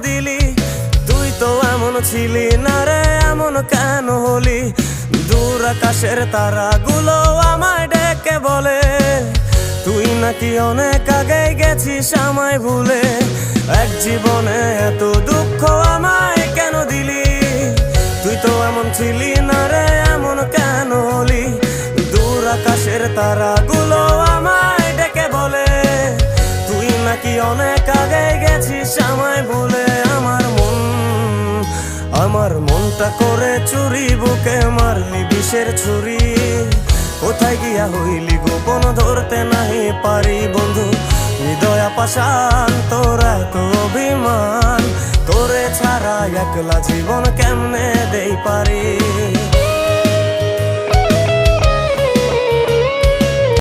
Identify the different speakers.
Speaker 1: দিলি? তুই তো এমন ছিলি না রে, এমন কেন হলি? দূর আকাশের তারাগুলো আমায় ডেকে বলে তুই নাকি অনেক আগে গেছিস আমায় ভুলে। এক জীবনে এত দুঃখ আমায় কেন দিলি? তুই তো এমন ছিলি না রে, এমন কেন হলি? দূর আকাশের তারাগুলো আমায় ডেকে বলে তুই নাকি অনেক আগে গেছিস আমায় ভুলে। আমার মনটা করে চুরি, বুকে মারলি বিষের ছুরি। কোথায় গিয়া হইলি গোপন ধরতে নাহি পারি বন্ধু। হৃদয় পাষাণ তোর এত অভিমান, তোরে ছাড়া একলা জীবন কেমনে দেই পারি?